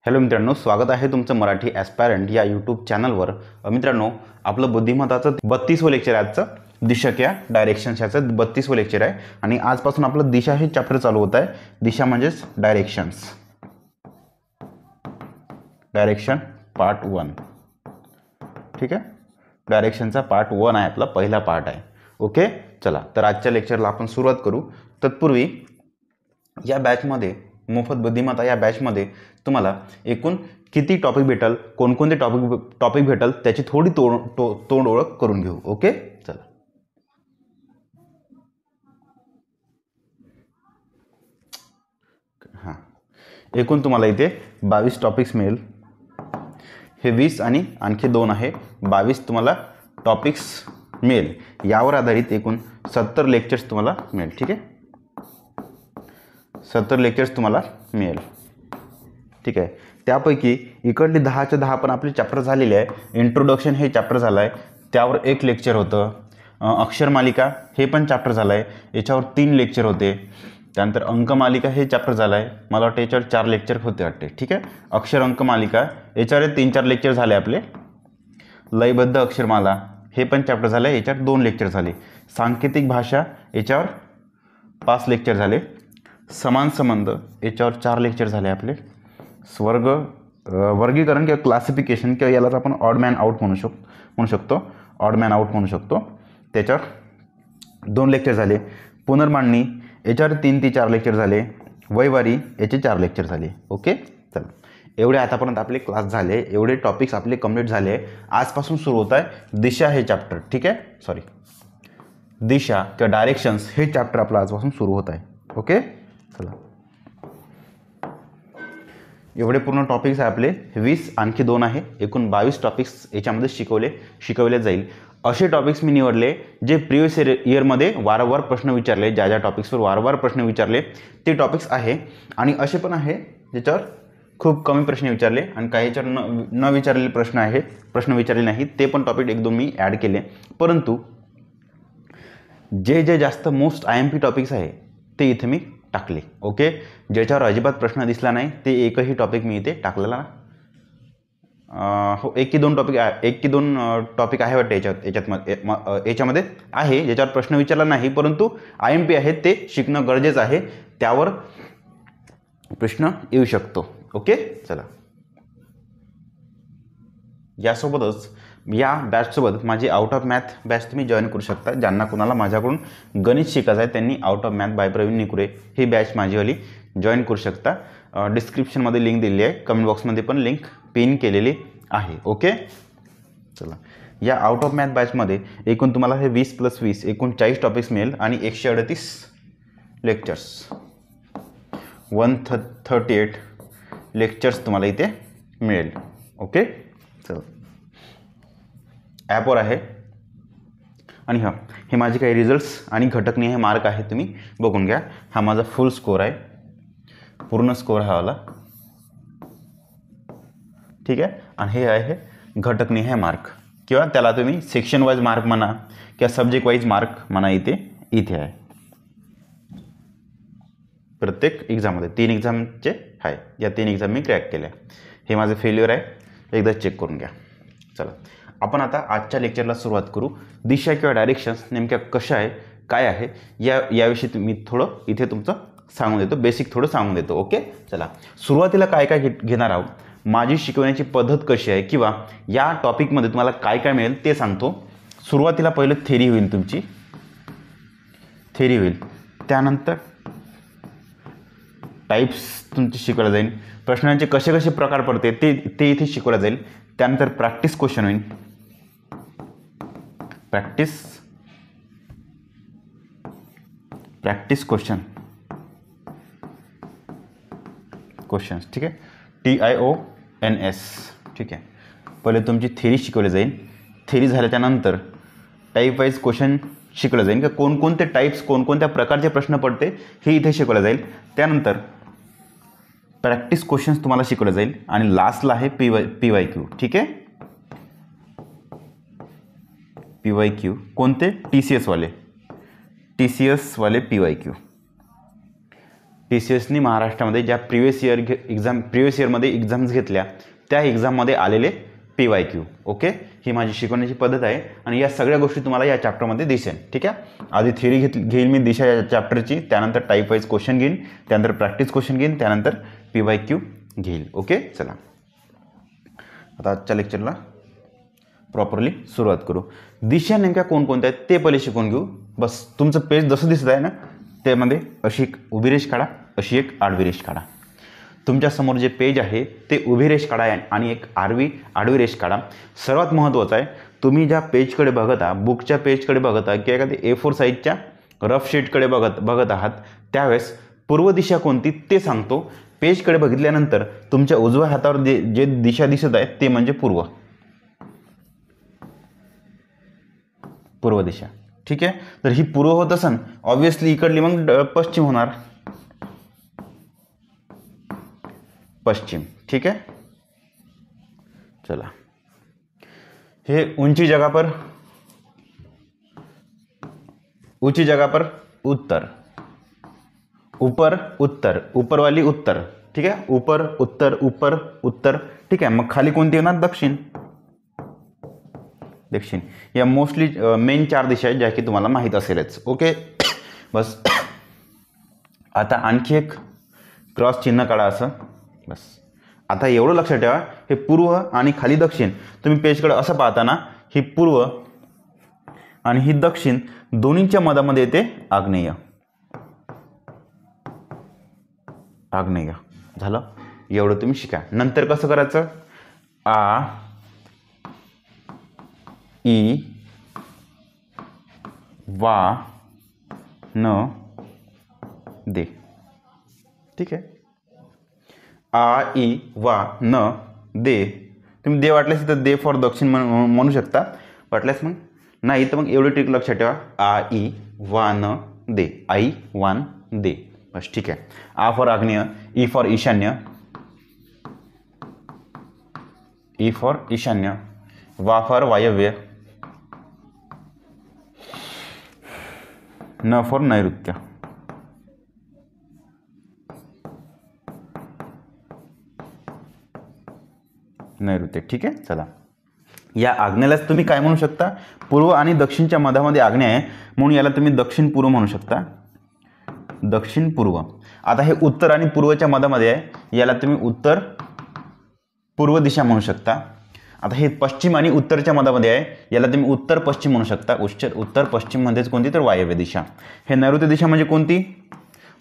Hello मित्रांनो, स्वागत आहे तुमचं मराठी ॲस्पायरंट या यूट्यूब चॅनलवर। मित्रांनो, आपलं बुद्धिमत्ताचं 32वं लेक्चर आहे आजचं। दिशा क्या डायरेक्शन्स याचं 32वं लेक्चर आहे आणि आजपासून आपलं दिशा हे चॅप्टर चालू होत आहे। दिशा म्हणजेच डायरेक्शन्स, डायरेक्शन पार्ट 1। ठीक आहे, डायरेक्शनचा पार्ट 1 आहे, आपला पहिला पार्ट आहे। ओके, चला तर आजच्या लेक्चरला आपण सुरुवात करू। तत्पूर्वी या बॅचमध्ये मोफत बुद्धिमत्ता या बॅचमध्ये तुम्हाला एकूण किती टॉपिक भेटल, कोणकोणते टॉपिक भेटल त्याची थोडी तोंड ओळख करून घेऊ। ओके, चला। हां, एकूण तुम्हाला इथे 22 टॉपिक्स मिळेल। हे 20 आणि आणखी 2 आहे, 22 तुम्हाला टॉपिक्स मिळेल। यावर आधारित एकूण 70 लेक्चर्स तुम्हाला मिळेल। ठीक आहे, 70 लेक्चर्स तुम्हाला मिळेल। ठीक आहे, त्यापैकी इकडले 10च्या 10 पण आपले चॅप्टर झालेले आहे। इंट्रोडक्शन हे चॅप्टर झालं आहे, त्यावर एक लेक्चर होतं। अक्षरमालिका हे पण चॅप्टर झालं आहे, याच्यावर 3 लेक्चर होते। त्यानंतर अंकमालिका हे चॅप्टर झालं आहे, मला वाटतं याच्यावर 4 लेक्चर होते वाटते। ठीक आहे, अक्षर अंकमालिका याच्यावर 3-4 लेक्चर झाले आपले। लयबद्ध अक्षरमाला हे पण चॅप्टर झालं आहे, याच्यावर 2 लेक्चर झाले। सांकेतिक भाषा याच्यावर 5 लेक्चर झाले। समान संबंध याच्यावर 4 लेक्चर झाले आपले। वर्गीकरण किंवा क्लासिफिकेशन किंवा यालाच आपण ऑड मॅन आउट म्हणू शकतो, ऑड मॅन आउट म्हणू शकतो, त्याच्यावर 2 लेक्चर झाले। पुनर्मांडणी याच्यावर 3 ते 4 लेक्चर झाले। वैवारी याचे 4 लेक्चर झाले। ओके, चला, एवढे आतापर्यंत आपले क्लास झाले, एवढे टॉपिक्स आपले कंप्लीट झाले। आजपासून सुरू होत आहे दिशा हे चॅप्टर। ठीक आहे, सॉरी, दिशा किंवा डायरेक्शन्स हे चॅप्टर आपलं आजपासून सुरू होत आहे। ओके, चला, एवढे पूर्ण टॉपिक्स आहे आपले। 20 आणखी 2 आहे, एकूण 22 टॉपिक्स याच्यामध्ये शिकवले जाईल। असे टॉपिक्स मी निवडले जे प्रिव्हियस इयरमध्ये वारंवार प्रश्न विचारले, ज्या टॉपिक्सवर वारंवार प्रश्न विचारले ते टॉपिक्स आहे। आणि असे पण आहे ज्याच्यावर खूप कमी प्रश्न विचारले आणि काही याच्यावर न विचारलेले प्रश्न विचारले नाहीत, ते पण टॉपिक 1-2 मी ॲड केले। परंतु जे जास्त मोस्ट IMP टॉपिक्स आहे ते इथे मी टाकले। ओके, ज्याच्यावर अजिबात प्रश्न दिसला नाही ते एकही टॉपिक मी इथे टाकलेला हो। 1 की 2 टॉपिक आहे वाटते याच्यामध्ये आहे ज्याच्यावर प्रश्न विचारला नाही, परंतु IMP आहे, ते शिकणं गरजेचं आहे, त्यावर प्रश्न येऊ शकतो। ओके, चला, यासोबतच या बॅचसोबत माझी आउट ऑफ मॅथ बॅच तुम्ही जॉईन करू शकता। ज्यांना कोणाला माझ्याकडून गणित शिकायचं आहे त्यांनी out of math by Praveen Nikure ही बॅच माझीवाली जॉईन करू शकता। डिस्क्रिप्शनमध्ये लिंक दिलेली आहे, कमेंट बॉक्समध्ये पण लिंक पिन केलेली आहे। ओके, चला, या आउट ऑफ मॅथ बॅचमध्ये एकूण तुम्हाला हे 20 + 20 एकूण 40 टॉपिक्स मिळेल आणि 138 लेक्चर्स, 138 लेक्चर्स तुम्हाला इथे मिळेल। ओके, चला, ॲपवर आहे आणि हां, हे माझे काही रिझल्ट्स आणि घटकनिहाय मार्क आहे, तुम्ही बघून घ्या। हा माझा फुल स्कोअर आहे, पूर्ण स्कोअर हा वाला। ठीक आहे, आणि हे आहे घटकनिहाय मार्क किंवा त्याला तुम्ही सेक्शन वाईज मार्क म्हणा किंवा सब्जेक्ट वाईज मार्क म्हणा, इथे आहे। प्रत्येक एक्झाममध्ये 3 एक्झामचे आहे, या 3 एक्झाम मी क्रॅक केल्या। हे माझं फेल्युअर आहे, एकदा चेक करून घ्या। चला, आपण आता आजच्या लेक्चरला सुरुवात करू। दिशा किंवा डायरेक्शन्स नेमक्या कशा आहे, काय आहे, याविषयी मी थोडं इथे तुमचं सांगून देतो, बेसिक थोडं सांगून देतो। ओके, चला, सुरुवातीला काय काय घेणार आहोत, माझी शिकवण्याची पद्धत कशी आहे किंवा या टॉपिकमध्ये तुम्हाला काय काय मिळेल ते सांगतो। सुरुवातीला पहिलं थेरी होईल, तुमची थेरी होईल, त्यानंतर टाईप्स तुमची शिकवल्या जाईल, प्रश्नांचे कसे कसे प्रकार पडते ते इथे शिकवलं जाईल। त्यानंतर प्रॅक्टिस क्वेश्चन होईल, प्रॅक्टिस क्वेश्चन्स। ठीक आहे, TIONS। ठीक आहे, पहिले तुमची थेरी शिकवली जाईल। थेरी झाल्याच्यानंतर टाईप वाईज क्वेश्चन शिकवलं जाईल, की कोणकोणते टाईप्स, कोणकोणत्या प्रकारचे प्रश्न पडते हे इथे शिकवलं जाईल। त्यानंतर प्रॅक्टिस क्वेश्चन्स तुम्हाला शिकवलं जाईल आणि लास्टला आहे PYQ। ठीक आहे, PYQ कोणते, TCS वाले PYQ। TCSनी महाराष्ट्रामध्ये ज्या प्रिव्हियस इयरमध्ये एक्झाम्स घेतल्या त्या एक्झाममध्ये आलेले PYQ. ओके, ही माझी शिकवण्याची पद्धत आहे आणि या सगळ्या गोष्टी तुम्हाला या चॅप्टरमध्ये दिसेल. ठीक आहे, आधी थिअरी घेईल मी दिशा या चॅप्टरची, त्यानंतर टाईप वाईज क्वेश्चन घेईन, त्यानंतर प्रॅक्टिस क्वेश्चन घेईन, त्यानंतर PYQ घेईल. ओके, चला आता आजच्या लेक्चरला प्रॉपरली सुरुवात करू. दिशा नेमक्या कोणकोणत्या आहेत ते पहिले शिकून घेऊ. बस तुमचं पेज जसं दिसत आहे ना त्यामध्ये अशी एक उभी रेष काढा, अशी एक आडवी रेष काढा. तुमच्यासमोर जे पेज आहे ते उभी रेष काढा आणि एक आडवी रेष काढा. सर्वात महत्त्वाचं आहे, तुम्ही ज्या पेजकडे बघत आहात, बुकच्या पेजकडे बघत आहात किंवा एखादी A4 साईजच्या रफ शीटकडे बघत आहात, त्यावेळेस पूर्व दिशा कोणती ते सांगतो. पेजकडे बघितल्यानंतर तुमच्या उजव्या हातावर जे दिशा दिसत आहे ते म्हणजे पूर्व दिशा. ठीक आहे, तर ही पूर्व होत असेल ऑब्व्हियसली इकडली मग पश्चिम होणार, पश्चिम. ठीक आहे, चला हे ऊंची जगह पर उत्तर, ऊपर उत्तर, ऊपर वाली उत्तर. ठीक आहे, ऊपर उत्तर. ठीक आहे, मग खाली कोणती होणार? दक्षिण. या मोस्टली मेन 4 दिशा आहेत ज्या की तुम्हाला माहीत असेलच. ओके, बस आता आणखी एक क्रॉस चिन्ह काढा असं. बस आता एवढं लक्षात ठेवा, हे पूर्व आणि खाली दक्षिण. तुम्ही पेजकडे असं पाहताना ही पूर्व आणि ही दक्षिण दोन्हींच्या मधामध्ये येते आग्नेय. झालं, एवढं तुम्ही शिका. नंतर कसं करायचं? आ ई वा न दे. ठीक आहे, आ ई वा न दे. तुम्ही दे वाटल्यास तर दे फॉर दक्षिण म्हणू शकता, वाटल्यास मग नाही तर मग एवढी ट्रिक लक्षात ठेवा, आ ई वा न दे, आई वान दे. बस ठीक आहे. आ फॉर आग्नेय, ई फॉर ईशान्य, वा फॉर वायव्य, न फॉर नैऋत्य. ठीक आहे, चला या आग्नेयालाच तुम्ही काय म्हणू शकता? पूर्व आणि दक्षिणच्या मधामध्ये आग्नेय आहे म्हणून याला तुम्ही दक्षिण पूर्व म्हणू शकता. दक्षिण पूर्व. आता हे उत्तर आणि पूर्वच्या मधामध्ये आहे, याला तुम्ही उत्तर पूर्व दिशा म्हणू शकता. आता हे पश्चिम आणि उत्तरच्या मधामध्ये आहे, याला तुम्ही उत्तर पश्चिम म्हणू शकता. उत्तर पश्चिम मध्येच कोणती? तर वायव्य दिशा. हे नैऋत्य दिशा म्हणजे कोणती?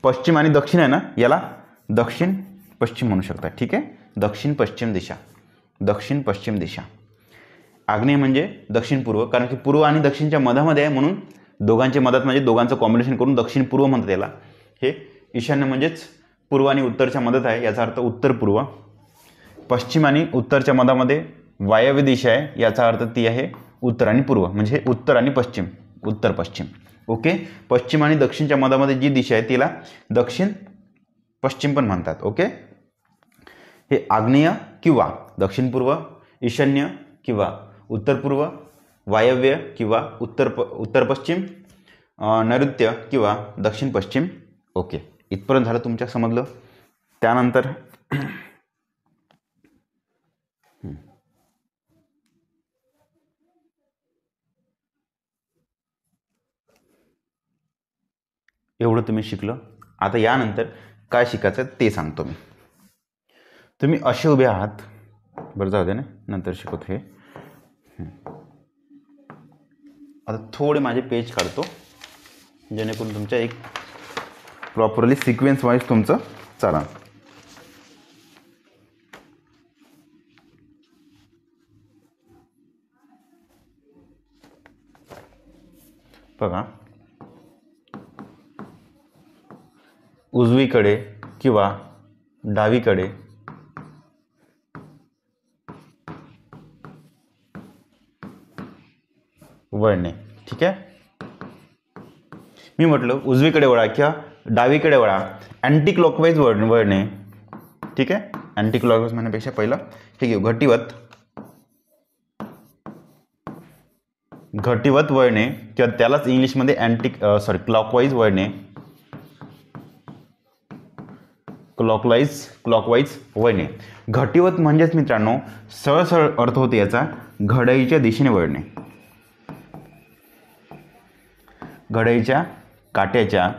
पश्चिम आणि दक्षिण आहे ना, याला दक्षिण पश्चिम म्हणू शकता. ठीक आहे, दक्षिण पश्चिम दिशा. आग्नेय म्हणजे दक्षिण पूर्व, कारण की पूर्व आणि दक्षिणच्या मधामध्ये आहे म्हणून दोघांच्या मधात म्हणजे दोघांचं कॉम्बिनेशन करून दक्षिण पूर्व म्हणतात याला. हे ईशान्य म्हणजेच पूर्व आणि उत्तरच्या मधात आहे, याचा अर्थ उत्तर पूर्व. पश्चिम आणि उत्तरच्या मधामध्ये वायव्य दिशा आहे, याचा अर्थ ती आहे उत्तर आणि पूर्व, म्हणजे उत्तर आणि पश्चिम, उत्तर पश्चिम. ओके, पश्चिम आणि दक्षिणच्या मधामध्ये जी दिशा आहे तिला दक्षिण पश्चिम पण म्हणतात. ओके, हे आग्नेय किंवा दक्षिण पूर्व, ईशान्य किंवा उत्तर पूर्व, वायव्य किंवा उत्तर पश्चिम, नैऋत्य किंवा दक्षिण पश्चिम. ओके, इथपर्यंत झालं तुमच्या समजलं. त्यानंतर एवढं तुम्ही शिकलं. आता यानंतर काय शिकायचं ते सांगतो मी. तुम्ही असे उभे आहात, बरं जाऊ दे ना, नंतर शिकवतो हे. आता थोडे माझे पेज काढतो जेणेकरून तुमच्या एक प्रॉपरली सिक्वेन्स वाईज तुमचं चाला. बघा, उजवीकडे किंवा डावीकडे वळणे. ठीक आहे, मी म्हटलं उजवीकडे वळा किंवा डावीकडे वळा, अँटी क्लॉकवाईज वळणे. ठीक आहे, अँटी क्लॉकवाईज म्हणण्यापेक्षा पहिलं हे घेऊ, घटिवत वळणे किंवा त्यालाच इंग्लिशमध्ये क्लॉकवाईज वळणे. क्लॉकवाईज वळणे. घटिवत म्हणजेच मित्रांनो सरळ सरळ अर्थ होतो याचा घड्याळीच्या दिशेने वळणे. घड्याळीच्या काट्याच्या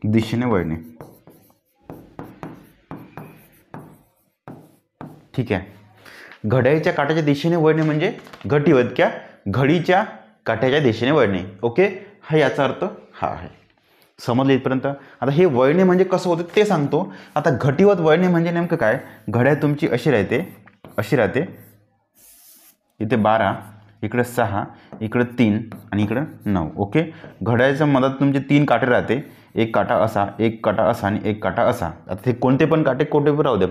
दिशेने वळणे. ठीक आहे. घड्याळीच्या काट्याच्या दिशेने वळणे म्हणजे घटिवत क्या घडीच्या काट्याच्या दिशेने वळणे. ओके, हा याचा अर्थ हा आहे. समजले इथपर्यंत. आता हे वळणे म्हणजे कसं होतं ते सांगतो. आता घटिवत वळणे म्हणजे नेमकं काय, घड्याळ तुमची अशी राहते इथे 12, इकडे 6, इकडे 3 आणि इकडे 9. ओके, घड्याळाच्या मधात तुमचे 3 काटे राहते. एक काटा असा, एक काटा असा आणि एक काटा असा. आता ते कोणते पण काटे कोठे पण राहू दे.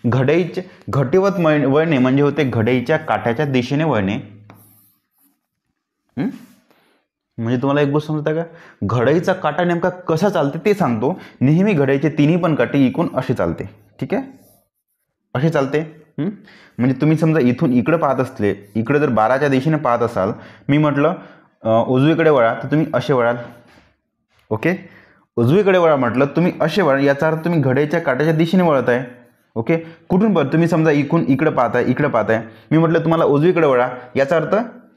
घड्याळीचे घटिवत वळणे म्हणजे होते घड्याळीच्या काट्याच्या दिशेने वळणे. म्हणजे तुम्हाला एक गोष्ट समजता का, घड्याळीचा काटा नेमका कसा चालते ते सांगतो. नेहमी घड्याळीचे तिन्ही पण काटे इकून असे चालते. ठीक आहे, असे चालते. म्हणजे तुम्ही समजा इथून इकडे पाहत असले, इकडे जर 12च्या दिशेने पाहत असाल, मी म्हटलं उजवीकडे वळा तर तुम्ही असे वळाल. ओके, उजवीकडे वळा म्हटलं तुम्ही असे वळा, याचा अर्थ तुम्ही घड्याळीच्या काट्याच्या दिशेने वळत आहे. ओके, कुठून पण तुम्ही समजा इकडून इकडे पाहताय, मी म्हटलं तुम्हाला उजवीकडे वळा, याचा अर्थ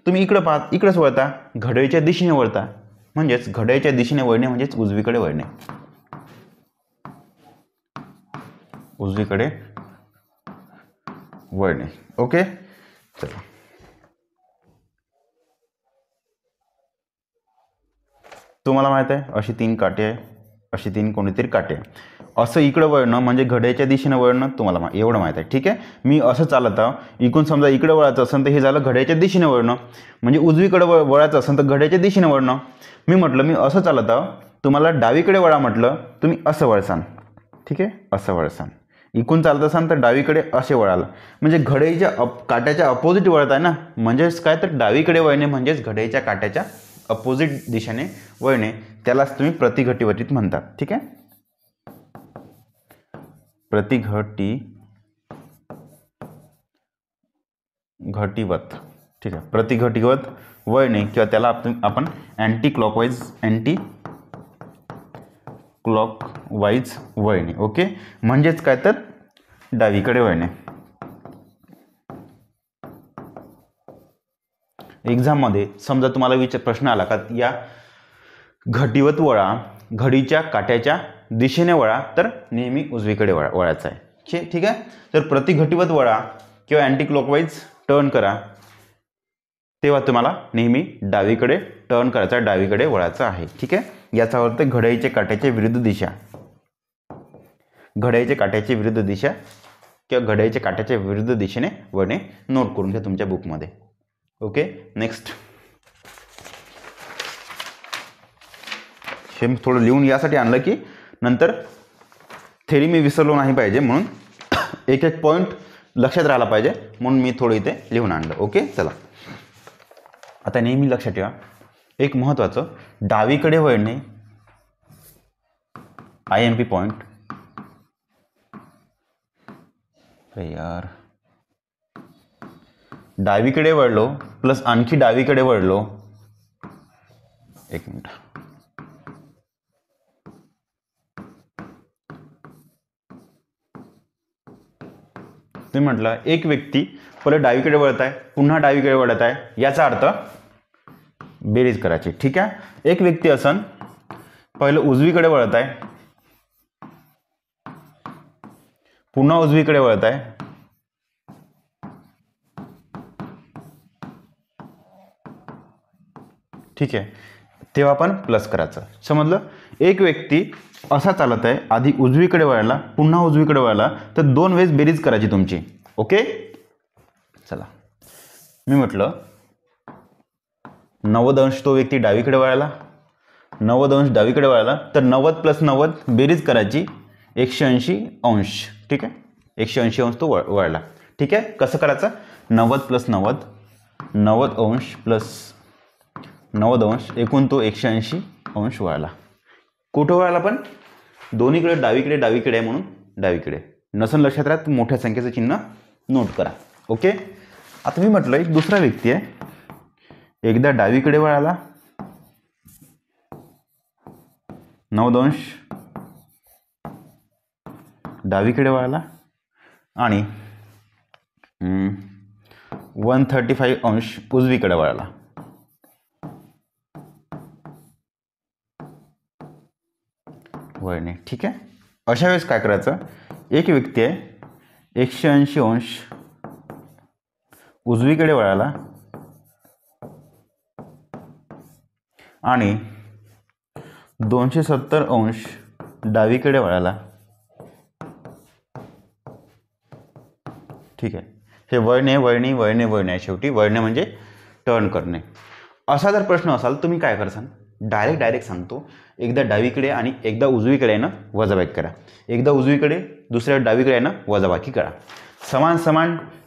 तुम्ही इकडेच वळता, घड्याळीच्या दिशेने वळता. म्हणजेच घड्याळीच्या दिशेने वळणे म्हणजेच उजवीकडे वळणे. उजवीकडे वळणे. ओके, चला तुम्हाला माहित आहे अशी 3 काटे आहे, अशी 3 कोणीतरी काटे आहे. असं इकडं वळणं म्हणजे घड्याळीच्या दिशेने वळणं तुम्हाला एवढं माहीत आहे. ठीक आहे, मी असं चालत आहो, इकडून समजा इकडे वळायचं असेल तर हे झालं घड्याळीच्या दिशेने वळणं. म्हणजे उजवीकडे वळायचं असेल तर घड्याळीच्या दिशेने वळणं. मी म्हटलं मी असं चालत आहो, तुम्हाला डावीकडे वळा म्हटलं तुम्ही असं वळसान. ठीक आहे, असं वळसान. इकडून चालत असाल तर डावीकडे असे वळाल. म्हणजे घड्याळीच्या काट्याच्या अपोजिट वळत आहे ना, म्हणजेच काय तर डावीकडे वळणे म्हणजेच घड्याळीच्या काट्याच्या अपोजिट दिशेने वळणे. त्यालाच तुम्ही प्रतिघटिवत म्हणतात. ठीक आहे, घटिवत. ठीक आहे, प्रतिघटिवत वळणे किंवा त्याला आपण अँटी क्लॉकवाईज वळणे. ओके, म्हणजेच काय तर डावीकडे वळणे. एक्झाममध्ये समजा तुम्हाला प्रश्न आला का या घटिवत वळा, घडीच्या काट्याच्या दिशेने वळा, तर नेहमी उजवीकडे वळायचं आहे. ठीक आहे, तर प्रतिघटिवत वळा किंवा अँटी क्लॉकवाईज टर्न करा, तेव्हा तुम्हाला नेहमी डावीकडे टर्न करायचा, डावीकडे वळायचं आहे. ठीक आहे, याचा अर्थ घड्याळीच्या काट्याच्या विरुद्ध दिशा, घड्याळीच्या काट्याची विरुद्ध दिशा किंवा घड्याळीच्या काट्याच्या विरुद्ध दिशेने वळणे. नोट करून घ्या तुमच्या बुकमध्ये. Okay, next. हे थोडं लिहून यासाठी आणलं की नंतर थेरी मी विसरलो नाही पाहिजे, म्हणून एक एक पॉईंट लक्षात राहिला पाहिजे, म्हणून मी थोडं इथे लिहून आणलं. ओके, चला आता नेहमी लक्षात ठेवा एक महत्त्वाचं, डावीकडे वळणे IMP पॉईंट. यार डावीकडे वळलो प्लस आणखी डावीकडे वळलो, एक मिनिट, तुम्ही म्हटलं एक व्यक्ती पहिले डावीकडे वळत आहे पुन्हा डावीकडे वळत आहे, याचा अर्थ बेरीज करायची. ठीक आहे, एक व्यक्ती असन पहिलं उजवीकडे वळत आहे पुन्हा उजवीकडे वळत आहे, ठीक आहे, तेव्हा आपण प्लस करायचं. समजलं, एक व्यक्ती असा चालत आहे, आधी उजवीकडे वळला पुन्हा उजवीकडे वळला, तर 2 वेळेस बेरीज करायची तुमची. ओके, चला मी म्हटलं 90 अंश तो व्यक्ती डावीकडे वळाला, 90 अंश डावीकडे वळाला, तर 90 + 90 बेरीज करायची 180 अंश. ठीक आहे, 180 अंश तो वळला. ठीक आहे, कसं करायचं, 90 + 90, 90 अंश प्लस 90 अंश, एकूण तो 180 अंश वळाला. कुठं वळाला पण दोन्हीकडे डावीकडे आहे म्हणून डावीकडे. नसन लक्षात राहत मोठ्या संख्येचं चिन्ह नोट करा. ओके, आता मी म्हटलं एक दुसरा व्यक्ती आहे, एकदा डावीकडे वळाला 90 अंश डावीकडे वळाला आणि 135 अंश उजवीकडे वळाला. वळणे. ठीक आहे. अशा वेळेस काय करायचं, एक व्यक्ती आहे 180 अंश उजवीकडे वळाला आणि 270 अंश डावीकडे वळाला. ठीक आहे. हे वळणे वळणी वळणे वळणे आहे. शेवटी वळणे म्हणजे टर्न करणे. असा जर प्रश्न असाल तुम्ही काय करसान, डायरेक्ट सांगतो, एकदा डावीकडे आणि एकदा उजवीकडे आहे ना वजाबाकी करा, एकदा उजवीकडे दुसऱ्या डावीकडे आहे ना वजाबाकी करा.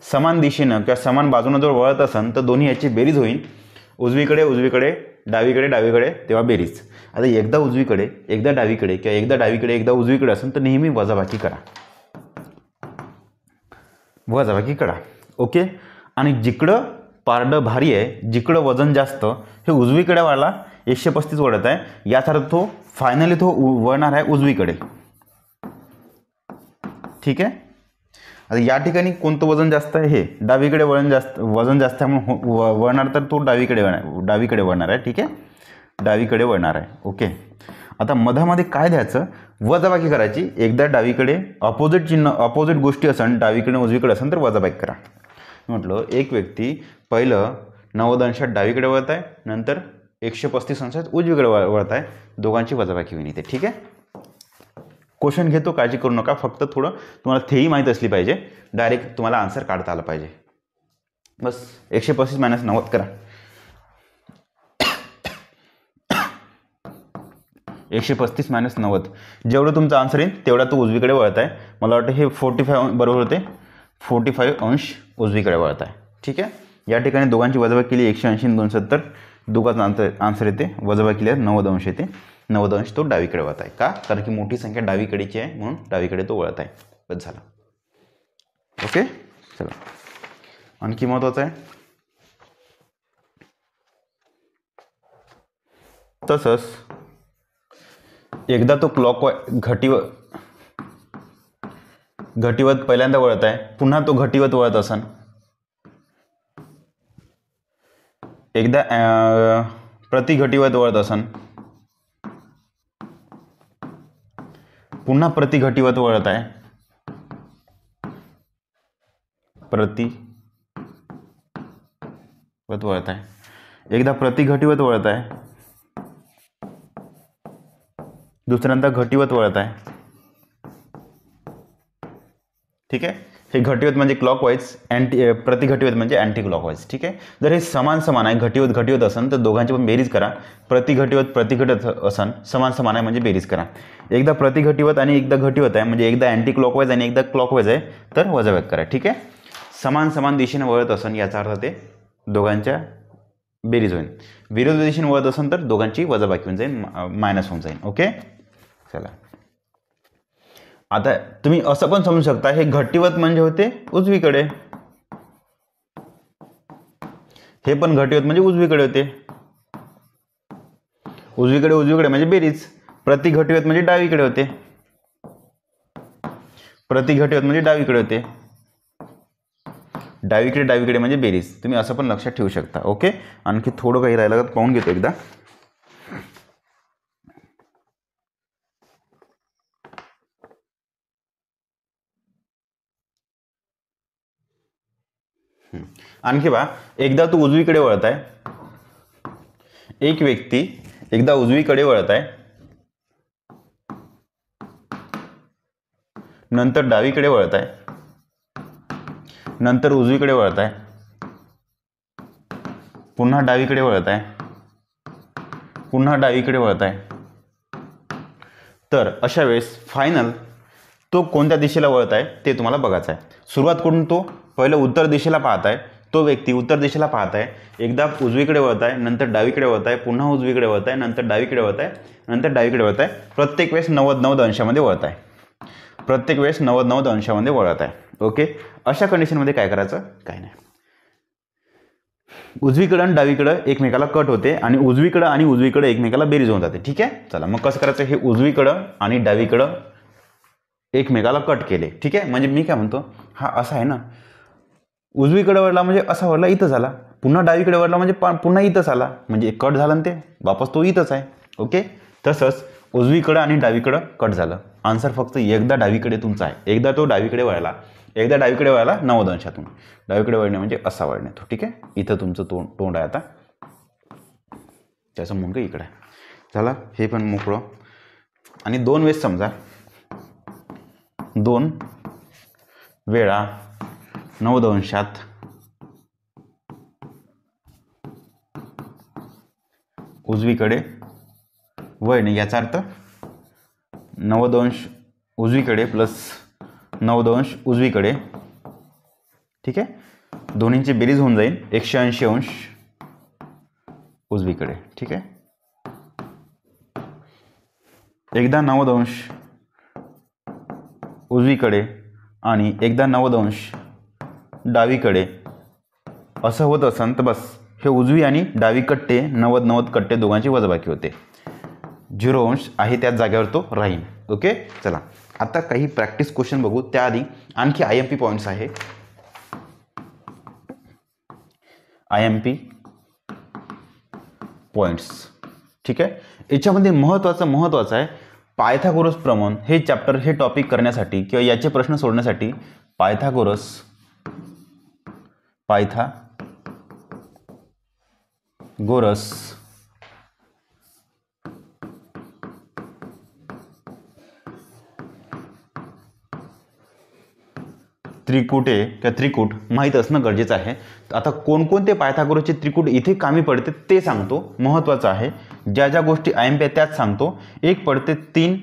समान दिशेनं किंवा समान बाजूनं जर वळत असेल तर दोन्ही याची बेरीज होईल. उजवीकडे डावीकडे तेव्हा बेरीज. आता एकदा उजवीकडे एकदा डावीकडे किंवा एकदा डावीकडे एकदा उजवीकडे असेल तर नेहमी वजाबाकी करा. ओके. आणि जिकडं पारडं भारी आहे, जिकडं वजन जास्त, हे उजवीकडे वळला 135 वळत आहे, याचा अर्थ तो फायनली तो वळणार आहे उजवीकडे. ठीक आहे. आता या ठिकाणी कोणतं वजन जास्त आहे, हे डावीकडे वजन जास्त आहे म्हणून वळणार, तर तो डावीकडे वळणार आहे. ठीक आहे, डावीकडे वळणार आहे. ओके. आता मधामध्ये काय द्यायचं, वजाबाकी करायची. एकदा डावीकडे अपोजिट गोष्टी असन, डावीकडे उजवीकडे असेल तर वजाबाकी करा. म्हटलं एक व्यक्ती पहिलं 90 अंशात डावीकडे वळत आहे, नंतर 135 अंशात उजवीकडे वळत आहे, दोघांची वजाबाकी होईल इथे. ठीक आहे. क्वेश्चन घेतो, काळजी करू नका, फक्त थोडं तुम्हाला थेरी माहीत असली पाहिजे, डायरेक्ट तुम्हाला आन्सर काढता आलं पाहिजे. बस 135 - 90 करा. 135 - 90 जेवढं तुमचं आन्सर येईल तेवढा तो उजवीकडे वळत आहे. मला वाटतं हे 45 बरोबर होते. 45 अंश उजवीकडे वळत आहे. ठीक आहे. या ठिकाणी दोघांची वजाबाकी केली 180 आणि 270, दोघांचा आन्सर येते वजाबाकी केल्यावर 90 अंश येते. 90 अंश तो डावीकडे वळत आहे. का? कारण की मोठी संख्या डावीकडेची आहे म्हणून डावीकडे तो वळत आहे. बस झालं. ओके. चला आणखी महत्त्वाचं आहे, तसंच एकदा तो घटीवत पहिल्यांदा वळत आहे, पुन्हा तो घटीवत वळत असन, एकदा प्रतिघटीवत वळत असन, पुन्हा प्रतिघटीवत वळत आहे, एकदा प्रतिघटीवत वळत आहे, दुसऱ्यांदा घटीवत वळत आहे. ठीक आहे. हे घटीवत म्हणजे क्लॉकवाईज, प्रतिघटीवत म्हणजे अँटी क्लॉकवाईज. ठीक आहे. जर हे समान आहे, घटीवत असन तर दोघांची पण बेरीज करा. प्रतिघटीवत असन समान आहे म्हणजे बेरीज करा. एकदा प्रतिघटीवत आणि एकदा घटीवत आहे म्हणजे एकदा अँटी क्लॉकवाईज आणि एकदा क्लॉकवाईज आहे तर वजाबाकी करा. ठीक आहे. समान दिशेने वळत असन याचा अर्थ ते दोघांच्या बेरीज होईल. विरुद्ध दिशेने वळत असन तर दोघांची वजाबाकी होऊन जाईल, मायनस होऊन जाईल. ओके. चला आता तुम्ही असं पण समजू शकता, हे घटीवत म्हणजे होते उजवीकडे, हे पण घटीवत म्हणजे उजवीकडे होते. उजवीकडे म्हणजे बेरीज. प्रतिघटीवत म्हणजे डावीकडे होते, डावीकडे म्हणजे बेरीज. तुम्ही असं पण लक्षात ठेवू शकता. ओके. आणखी थोडं काही राहिलं तर पाहून घेतो एकदा. आणखी बा, एकदा तू उजवीकडे वळत आहे, एक व्यक्ती एकदा उजवीकडे वळत आहे, नंतर डावीकडे वळत आहे, नंतर उजवीकडे वळत आहे, पुन्हा डावीकडे वळत आहे, पुन्हा डावीकडे वळत आहे. तर अशा वेळेस फायनल तो कोणत्या दिशेला वळत आहे ते तुम्हाला बघायचं आहे. सुरुवात करून तो पहिलं उत्तर दिशेला पाहत आहे, तो व्यक्ती उत्तर दिशेला पाहत आहे, एकदा उजवीकडे वळत आहे, नंतर डावीकडे वळत आहे, पुन्हा उजवीकडे वळत आहे, नंतर डावीकडे वळत आहे, नंतर डावीकडे वळत आहे. प्रत्येक वेळेस 90 अंशामध्ये वळत आहे, ओके. अशा कंडिशनमध्ये काय करायचं, काय नाही, उजवीकडं आणि डावीकडं एकमेकाला कट होते आणि उजवीकडं एकमेकाला बेरीज होऊन जाते. ठीक आहे. चला मग कसं करायचं, हे उजवीकडं आणि डावीकडं एकमेकाला कट केले. ठीक आहे, म्हणजे मी काय म्हणतो, हा असा आहे ना, उजवीकडे वळला म्हणजे असा वळला इथं झाला, पुन्हा डावीकडे वळला म्हणजे पुन्हा इथंच आला, म्हणजे कट झाला ना ते वापस तो इथंच आहे. ओके, तसंच उजवीकडं आणि डावीकडं कट झालं. आन्सर फक्त एकदा डावीकडे तुमचा आहे. एकदा तो डावीकडे वळला, एकदा डावीकडे वळला 90 अंशातून. डावीकडे वळणे म्हणजे असा वळणे तो. ठीक आहे, इथं तुमचं तोंड आहे आता, त्याचं मुंडकं इकडं आहे. झालं, हे पण मोकळं. आणि 2 वेळेस समजा 2 वेळा 90 अंशात उजवीकडे वळणे, याचा अर्थ 90 अंश उजवीकडे प्लस 90 अंश उजवीकडे. ठीक आहे, दोन्हींची बेरीज होऊन जाईल 180 अंश उजवीकडे. ठीक आहे, एकदा 90 अंश उजवीकडे आणि एकदा 90 अंश डावीकडे असं होत असेल तर बस हे उजवी आणि डावी कट्टे 90 कट्टे दोघांची वजाबाकी होते. 0 अंश आहे त्याच जागेवर तो राहील. ओके, चला आता काही प्रॅक्टिस क्वेश्चन बघू. त्याआधी आणखी IMP पॉईंट्स आहे. IMP points. ठीक आहे, याच्यामध्ये महत्त्वाचं आहे पायथागोरस प्रमेय. हे चॅप्टर हे टॉपिक करण्यासाठी किंवा याचे प्रश्न सोडण्यासाठी पायथागोरस त्रिकुटे किंवा त्रिकूट माहीत असणं गरजेचं आहे. आता कोणकोणते पायथागोरसचे त्रिकूट इथे कामी पडते ते सांगतो, महत्त्वाचं आहे. ज्या ज्या गोष्टी IMP आहेत त्याच सांगतो. एक पडते 3,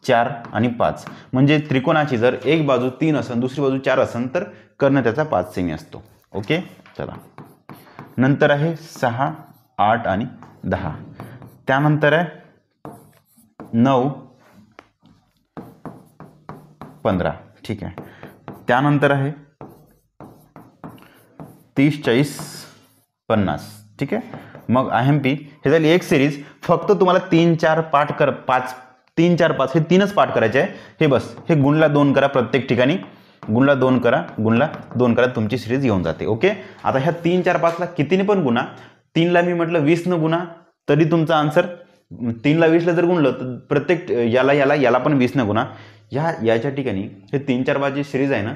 4 आणि 5. म्हणजे त्रिकोणाची जर एक बाजू 3 असेल दुसरी बाजू 4 असेल तर कर्ण त्याचा 5 सेमी असतो. ओके, चला नंतर आहे 6, 8 आणि 10. त्यानंतर आहे 9, 15. ठीक आहे, त्यानंतर आहे 30, 40, 50. ठीक आहे, मग IMP हे झाली एक सिरीज. फक्त तुम्हाला 3, 4 पाठ 3, 4, 5 हे 3च पाठ करायचे आहे. हे बस हे गुणला 2 करा, प्रत्येक ठिकाणी गुणला 2 करा, गुणला 2 करा, तुमची सिरीज येऊन जाते. ओके, आता ह्या 3, 4, 5ला कितीने पण गुणा. 3ला मी म्हटलं 20 न गुणा तरी तुमचा आन्सर. 3ला 20ला जर गुणलं तर प्रत्येक याला पण 20 न गुणा. याच्या ठिकाणी हे 3, 4, 5 जी सिरीज आहे ना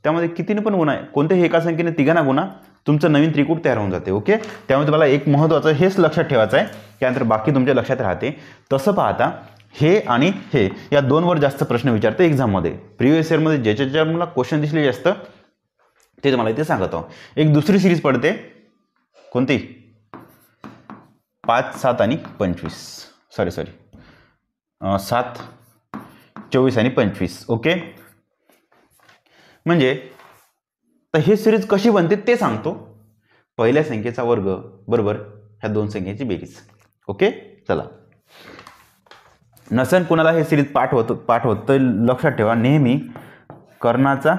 त्यामध्ये कितीने पण गुणा आहे, कोणत्याही एका संख्येने तिघांना गुणा, तुमचं नवीन त्रिकूट तयार होऊन जाते. ओके, त्यामुळे तुम्हाला एक महत्त्वाचं हेच लक्षात ठेवायचं आहे, त्यानंतर बाकी तुमच्या लक्षात राहते. तसं पाहता हे आणि हे या 2वर जास्त प्रश्न विचारते एक्झाममध्ये. प्रिव्हियस इयरमध्ये ज्याच्या मला क्वेश्चन दिसले जास्त ते तुम्हाला इथे सांगत आहो. एक दुसरी सिरीज पडते, कोणती? 5, 7 आणि 25. सॉरी 7, 24 आणि 25. ओके, म्हणजे तर ही सिरीज कशी बनते ते सांगतो. पहिल्या संख्येचा वर्ग बरोबर ह्या 2 संख्येची बेरीज. ओके, चला नसन कुणाला हे सिरीज पाठ होत तर लक्षात ठेवा, नेहमी कर्णाचा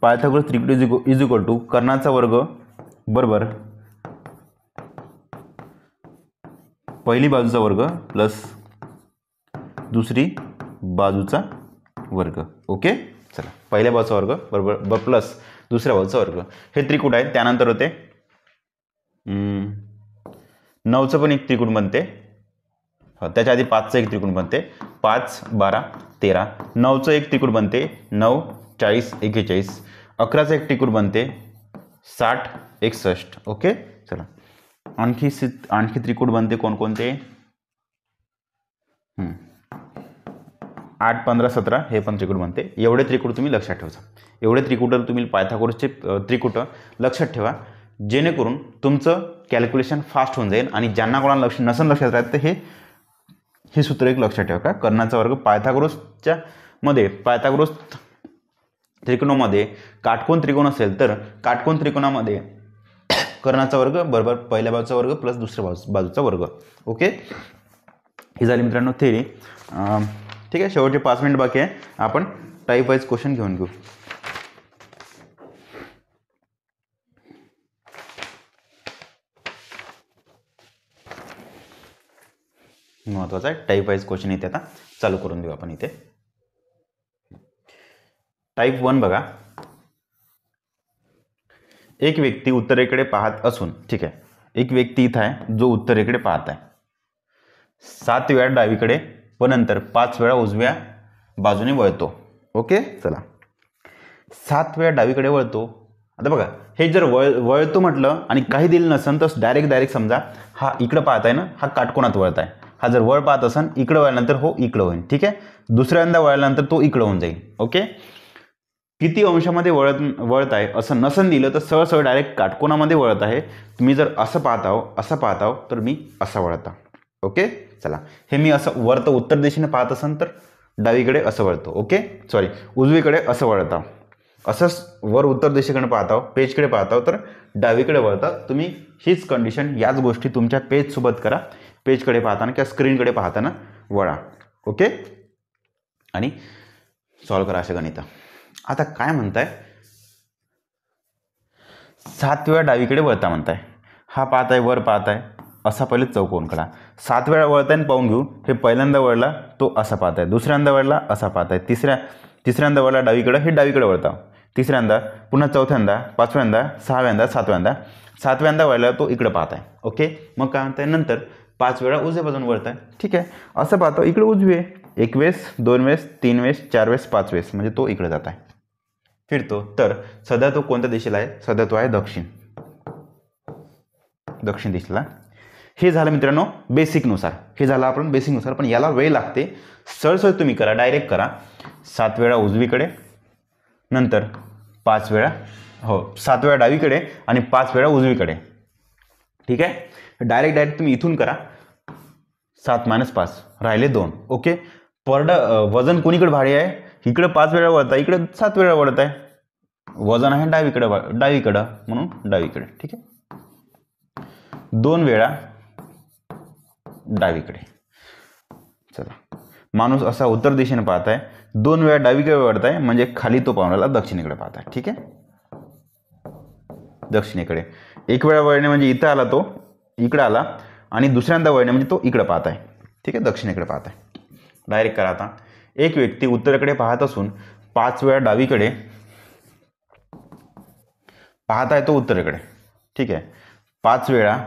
पायथागोरस त्रिकोट इज इक्वल टू कर्णाचा वर्ग बरोबर पहिली बाजूचा वर्ग प्लस दुसरी बाजूचा वर्ग. ओके, चला पहिल्या बाजूचा वर्ग बरोबर प्लस दुसऱ्या बाजूचा वर्ग. हे त्रिकूट आहे. त्यानंतर होते 9चं पण एक त्रिकूट बनते. त्याच्या आधी 5चं एक त्रिकोण बनते. 5, 12, 13. 9चं एक त्रिकोण बनते. 9, 40, 41. 11चं एक त्रिकोण बनते. 60, 61. ओके, चला आणखी त्रिकोण बनते कोणकोणते? 8, 15, 17 हे पण त्रिकूट बनते. एवढे त्रिकूट तुम्ही लक्षात ठेवा. एवढे त्रिकूट तुम्ही पायथागोरसचे त्रिकूट लक्षात ठेवा, जेणेकरून तुमचं कॅल्क्युलेशन फास्ट होऊन जाईल. आणि ज्यांना कोणाला लक्षात राहत तर हे सूत्र एक लक्षात ठेवा का, कर्णाचा वर्ग पायथागोरसच्या मध्ये पायथागोरस त्रिकोणामध्ये काटकोन त्रिकोण असेल तर काटकोन त्रिकोणामध्ये कर्णाचा वर्ग बरोबर पहिल्या बाजूचा वर्ग प्लस दुसऱ्या बाजूचा वर्ग. ओके, ही झाली मित्रांनो थेरी. ठीक आहे, शेवटचे 5 मिनिट बाकी आहे. आपण टाईप वाईज क्वेश्चन घेऊन घेऊ. महत्त्वाचा आहे टाईप वाईज क्वेश्चन इथे आता चालू करून देऊ आपण इथे. टाईप 1 बघा. एक व्यक्ती उत्तरेकडे पाहत असून, ठीक आहे, एक व्यक्ती इथं आहे जो उत्तरेकडे पाहत आहे. 7 वेळा डावीकडे व नंतर 5 वेळा उजव्या बाजूने वळतो. ओके, चला 7 वेळा डावीकडे वळतो. आता बघा, हे जर वळतो म्हटलं आणि काही दिलं नसेल तर डायरेक्ट समजा हा इकडं पाहत आहे ना, हा काटकोनात वळत आहे. हा जर वळ पाहत असेल इकडं वळल्यानंतर हो इकडं होईल. ठीक आहे, दुसऱ्यांदा वळल्यानंतर तो इकडं होऊन जाईल. ओके, किती अंशामध्ये वळत आहे असं नसन दिलं तर सरळ डायरेक्ट काटकोनामध्ये वळत आहे. तुम्ही जर असं पाहताव तर मी असं वळता. ओके, चला हे मी असं वरतं उत्तर दिशेने पाहत असेल तर डावीकडे असं वळतो. ओके, सॉरी, उजवीकडे असं वळता. असंच वर उत्तर दिशेकडे पाहताव, पेजकडे पाहताव तर डावीकडे वळता. तुम्ही हीच कंडिशन, याच गोष्टी तुमच्या पेजसोबत करा. पेजकडे पाहताना किंवा स्क्रीनकडे पाहताना वळा. ओके, आणि सॉल्व करा असे गणित. आता काय म्हणताय, 7 वेळा डावीकडे वळता म्हणताय. हा पाहत आहे, वर पाहत आहे, असा पहिले चौकोन काढा. 7 वेळा वळताना पाहून घेऊ. हे पहिल्यांदा वळला तो असा पाहत आहे, दुसऱ्यांदा वळला असा पाहत आहे, तिसऱ्यांदा वळला डावीकडे, हे डावीकडे वळता. तिसऱ्यांदा, पुन्हा चौथ्यांदा, पाचव्यांदा, सहाव्यांदा, सातव्यांदा वळला तो इकडे पाहत आहे. ओके, मग काय म्हणताय, नंतर 5 वेळा उजव्या बाजून वळत आहे. ठीक आहे, असं पाहतो इकडे उजवे, 1 वेळेस, 2 वेळेस, 3 वेळेस, 4 वेळेस, 5 वेळेस, म्हणजे तो इकडे जात आहे, फिरतो. तर सध्या तो कोणत्या दिशेला आहे, सध्या तो आहे दक्षिण दिशेला. हे झालं मित्रांनो बेसिकनुसार, हे झालं आपण बेसिकनुसार, पण याला वेळ लागते. सरळ तुम्ही करा, डायरेक्ट करा. 7 वेळा उजवीकडे, नंतर 5 वेळा, 7 वेळा डावीकडे आणि 5 वेळा उजवीकडे. ठीक आहे, डायरेक्ट तुम्ही इथून करा. 7 - 5 राहिले 2. ओके, वजन कोणीकडे भारी आहे, इकडे 5 वेळा वळत आहे, इकडे 7 वेळा वळत आहे. वजन आहे डावीकडं म्हणून डावीकडे. ठीक आहे, 2 वेळा डावीकडे. चला, माणूस असा उत्तर दिशेने पाहत आहे, 2 वेळा डावीकडे वळत आहे, म्हणजे खाली तो पाहुण्याला दक्षिणेकडे पाहत आहे. ठीक आहे, दक्षिणेकडे. 1 वेळा वळणे म्हणजे इथं आला, तो इकडे आला, आणि दुसऱ्यांदा वळणे म्हणजे तो इकडे पाहत आहे. ठीक आहे, दक्षिणेकडे पाहत आहे. डायरेक्ट करा. आता एक व्यक्ती उत्तरेकडे पाहत असून 5 वेळा डावीकडे पाहत आहे, तो उत्तरेकडे. ठीक आहे, 5 वेळा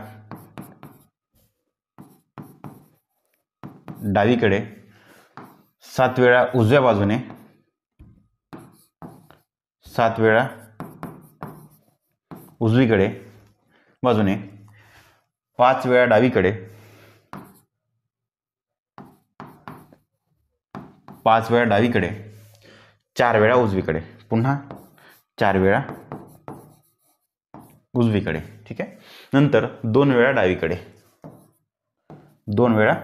डावीकडे, 7 वेळा उजव्या बाजूने, 7 वेळा उजवीकडे बाजूने, 5 वेळा डावीकडे, 5 वेळा डावीकडे, 4 वेळा उजवीकडे, पुन्हा 4 वेळा उजवीकडे. ठीक आहे, नंतर 2 वेळा डावीकडे, 2 वेळा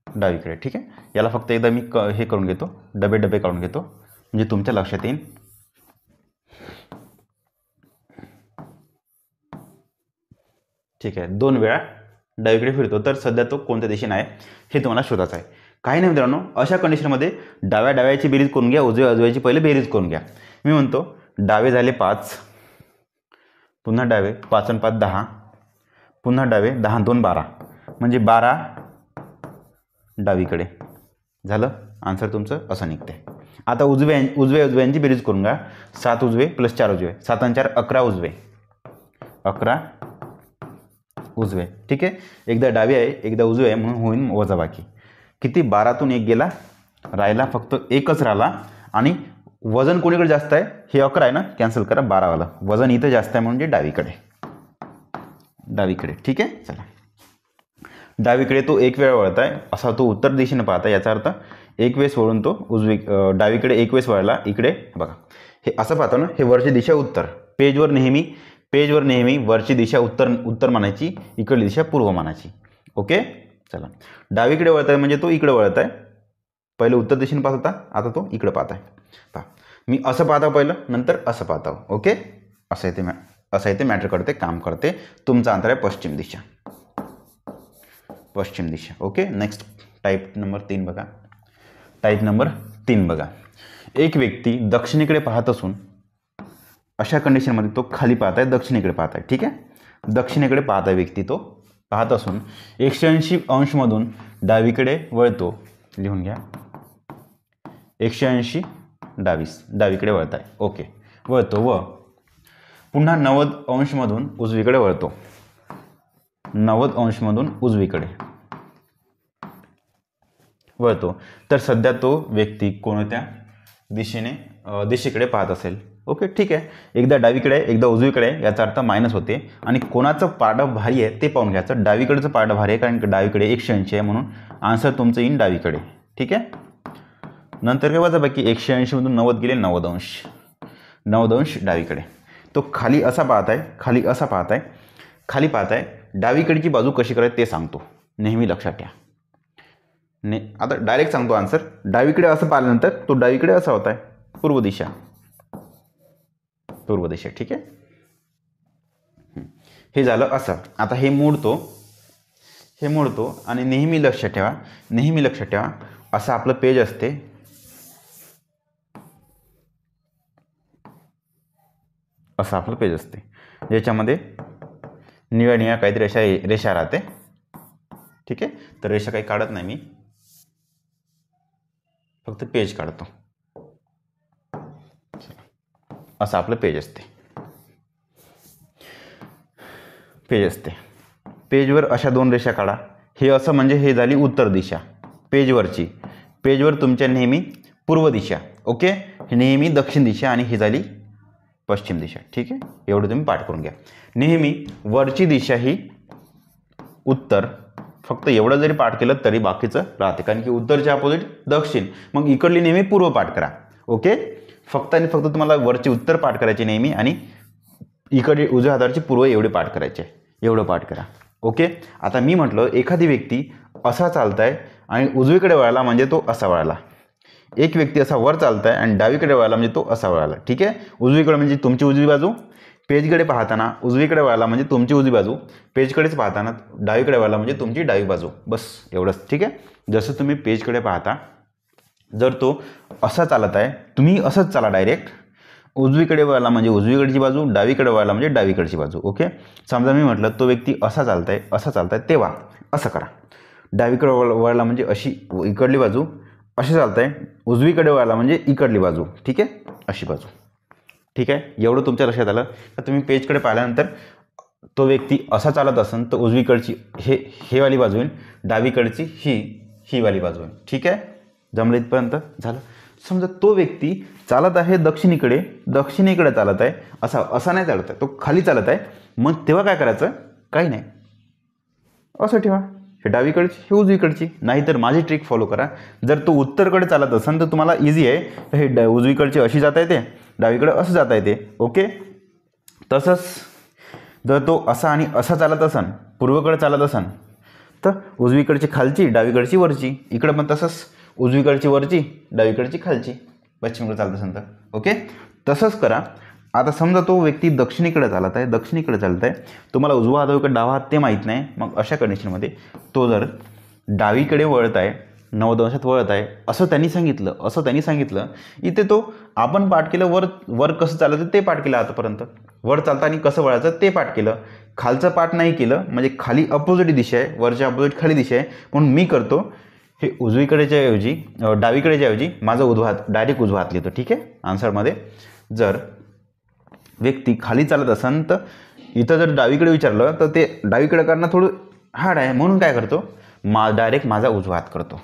डावीकडे. ठीक आहे, याला फक्त एकदा मी हे करून घेतो, डबे काढून घेतो, म्हणजे तुमच्या लक्षात येईल. ठीक आहे, 2 वेळा डावीकडे फिरतो. तर सध्या तो कोणत्या दिशेने आहे हे तुम्हाला शोधायचं आहे. काही नाही मित्रांनो, अशा कंडिशनमध्ये डाव्याची बेरीज करून घ्या, उजव्याची पहिले बेरीज करून घ्या. मी म्हणतो डावे झाले 5, पुन्हा डावे, 5 आणि 5 10, पुन्हा डावे, 10 आणि 2 12, म्हणजे 12 डावीकडे. झालं, आन्सर तुमचं असं निघते. आता उजव्यांची बेरीज करून घ्या. 7 उजवे प्लस 4 उजवे, 7 आणि 4 11 उजवे, 11 उजवे. ठीक आहे, एकदा डावी आहे एकदा उजवे आहे म्हणून होईल वजाबाकी. किती, 12तून 1 गेला, राहिला फक्त 1च राहिला. आणि वजन कोणीकडे जास्त आहे, हे 11 आहे ना, कॅन्सल करा, 12वाला वजन इथं जास्त आहे म्हणजे डावीकडे. ठीक आहे, चला डावीकडे तो 1 वेळा वळत आहे, असा तो उत्तर दिशेने पाहता. याचा अर्थ 1 वेळेस वळून तो डावीकडे 1 वेळेस वळला. इकडे बघा, हे असं पाहतो ना, हे वरची दिशा उत्तर. पेजवर नेहमी वरची दिशा उत्तर मानायची, इकडली दिशा पूर्व मानायची. ओके, चला डावीकडे वळत आहे म्हणजे तो इकडे वळत आहे. पहिले उत्तर दिशेने पाहत होता, आता तो इकडे पाहत आहे. पहा, मी असं पाहता पहिलं, नंतर असं पाहता. ओके, असं इथे मॅटर करते, काम करते. तुमचा अंतर आहे पश्चिम दिशा. ओके, नेक्स्ट टाईप नंबर 3 बघा. टाईप नंबर 3 बघा. एक व्यक्ती दक्षिणेकडे पाहत असून अशा कंडिशनमध्ये तो खाली पाहत आहे, दक्षिणेकडे पाहत आहे. ठीक आहे, दक्षिणेकडे पाहत आहे व्यक्ती, तो पाहत असून 180 अंशमधून डावीकडे वळतो. लिहून घ्या, 180 डावीकडे वळताय. ओके, वळतो व पुन्हा 90 अंशमधून उजवीकडे वळतो. 90 अंशमधून उजवीकडे वळतो. तर सध्या तो व्यक्ती कोणत्या दिशेकडे पाहत असेल. ओके, ठीक आहे. एकदा डावीकडे एकदा उजवीकडे, याचा अर्थ मायनस होते. आणि कोणाचं पारडं भारी आहे ते पाहून घ्यायचं. डावीकडचं पारडं भारी आहे, कारण डावीकडे 180 आहे, म्हणून आन्सर तुमचं येईन डावीकडे. ठीक आहे. नंतर काय वजाबाकी, 180मधून 90 गेले 90 अंश. 90 अंश डावीकडे. तो खाली असा पाहत आहे, खाली असा पाहत आहे, खाली पाहत आहे. डावीकडची बाजू कशी करायची ते सांगतो, नेहमी लक्षात ठेवा. आता डायरेक्ट सांगतो आन्सर. डावीकडे असं पाहिल्यानंतर तो डावीकडे असा होता आहे, पूर्व दिशा. ठीक आहे. हे झालं असं. आता हे मोडतो आणि नेहमी लक्षात ठेवा असं आपलं पेज असते. असं आपलं पेज असते, ज्याच्यामध्ये निळ्या काहीतरी रेषा राहते. ठीक आहे. तर रेषा काही काढत नाही मी, फक्त पेज काढतो. असं आपलं पेज असते. पेजवर अशा 2 रेषा काढा. हे असं म्हणजे हे झाली उत्तर दिशा पेजवर तुमच्या नेहमी पूर्व दिशा. ओके, हे नेहमी दक्षिण दिशा आणि ही झाली पश्चिम दिशा. ठीक आहे. एवढं तुम्ही पाठ करून घ्या. नेहमी वरची दिशा ही उत्तर. फक्त एवढं जरी पाठ केलं तरी बाकीचं राहते, कारण की उत्तरच्या अपोजिट दक्षिण. मग इकडली नेहमी पूर्व पाठ करा. ओके, फक्त आणि फक्त तुम्हाला वरची उत्तर पाठ करायची नेहमी, आणि इकडे उजव्या हातावरची पूर्व एवढे पाठ करायचे. एवढं पाठ करा. ओके. आता मी म्हटलं एखादी व्यक्ती असा चालताय आणि उजवीकडे वळाला म्हणजे तो असा वळाला. एक व्यक्ती असा वर चालताय आणि डावीकडे वळाला म्हणजे तो असा वळाला. ठीक आहे. उजवीकडे म्हणजे तुमची उजवी बाजू, पेजकडे पाहताना उजवीकडे वळाला म्हणजे तुमची उजवी बाजू, पेजकडेच पाहताना डावीकडे वळाला म्हणजे तुमची डावी बाजू. बस एवढंच. ठीक आहे. जसं तुम्ही पेजकडे पाहता, जर तो असा चालत आहे, तुम्ही असंच चाला डायरेक्ट. उजवीकडे वळाला म्हणजे उजवीकडची बाजू, डावीकडे वळाला म्हणजे डावीकडची बाजू. ओके. समजा मी म्हटलं तो व्यक्ती असा चालताय, तेव्हा असं करा. डावीकडे वळाला म्हणजे अशी इकडली बाजू, अशी चालताय. उजवीकडे वळाला म्हणजे इकडली बाजू. ठीक आहे, अशी बाजू. ठीक आहे. एवढं तुमच्या लक्षात आलं तर तुम्ही पेजकडे पाहिल्यानंतर तो व्यक्ती असा चालत असेल तर उजवीकडची हे वाली बाजू येईल, डावीकडची ही वाली बाजू येईल. ठीक आहे. जमलं इथपर्यंत? झालं. समजा तो व्यक्ती चालत आहे दक्षिणेकडे चालत आहे, असा नाही चालत आहे, तो खाली चालत आहे. मग तेव्हा काय करायचं? काही नाही, असं ठेवा. हे डावीकडची, हे उजवीकडची. नाहीतर माझी ट्रिक फॉलो करा. जर तो उत्तरकडे चालत असेल तर तुम्हाला इझी आहे. हे उजवीकडची अशी जाता येते, डावीकडे असं जाता येते. ओके. तसंच जर तो असा आणि असा चालत असेल, पूर्वेकडे चालत असेल, तर उजवीकडची खालची, डावीकडची वरची. इकडं पण तसंच, उजवीकडची वरची, डावीकडची खालची. पश्चिमेकडे चालत असेल तर. ओके, तसंच करा. आता समजा तो व्यक्ती दक्षिणेकडे चालत आहे, तुम्हाला उजवा हात का डावा हात ते माहीत नाही. मग अशा कंडिशनमध्ये तो जर डावीकडे वळत आहे, 90 अंशात वळत आहे, असं त्यांनी सांगितलं. इथे तो आपण पाठ केलं, वर कसं चालायचं ते पाठ केलं. आतापर्यंत वर चालताना कसं वळायचं ते पाठ केलं. खालचं पाठ नाही केलं, म्हणजे खाली अपोजिट दिशा आहे, वरच्या अपोजिट खाली दिशा आहे. म्हणून मी करतो हे डावीकडेच्या ऐवजी माझा उजवा हात, डायरेक्ट उजवा हात लिहितो. ठीक आहे. आन्सरमध्ये जर व्यक्ती खाली चालत असेल तर इथं जर डावीकडे विचारलं तर ते डावीकडे करणं थोडं हार्ड आहे. म्हणून काय करतो, डायरेक्ट माझा उजवा हात करतो.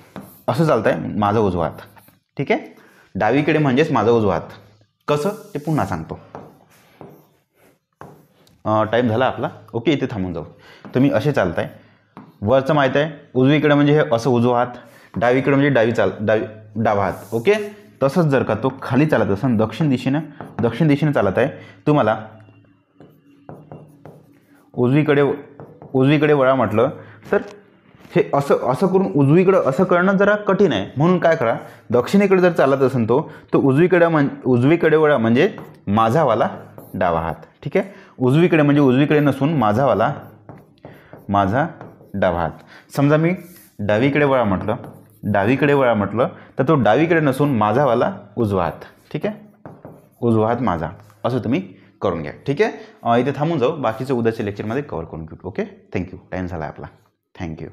असं चालतं आहे माझा उजवा हात. ठीक आहे. डावीकडे म्हणजेच माझा उजवा हात. कसं ते पुन्हा सांगतो. टाईम झाला आपला. ओके, इथे थांबून जाऊ. तुम्ही असे चालताय, वरचं माहीत आहे, उजवीकडे म्हणजे हे असं उजवा हात, डावीकडे म्हणजे डावा हात. ओके. तसंच जर का तो खाली चालत असेल, दक्षिण दिशेने चालत आहे, तुम्हाला उजवीकडे वळा म्हटलं तर हे असं करून उजवीकडे असं करणं जरा कठीण आहे. म्हणून काय करा, दक्षिणेकडे जर चालत असेल तो उजवीकडे वळा म्हणजे माझावाला डावा हात. ठीक आहे. उजवीकडे म्हणजे उजवीकडे नसून माझा डावा हात. समजा मी डावीकडे वळा म्हटलं तर तो डावीकडे नसून माझावाला उजवा हात. ठीक आहे. उजवा हात माझा, असं तुम्ही करून घ्या. ठीक आहे. इथे थांबून जाऊ. बाकीचं उद्याच्या लेक्चरमध्ये कव्हर करून घेऊ. ओके. थँक्यू. टाईम झाला आपला. थँक्यू.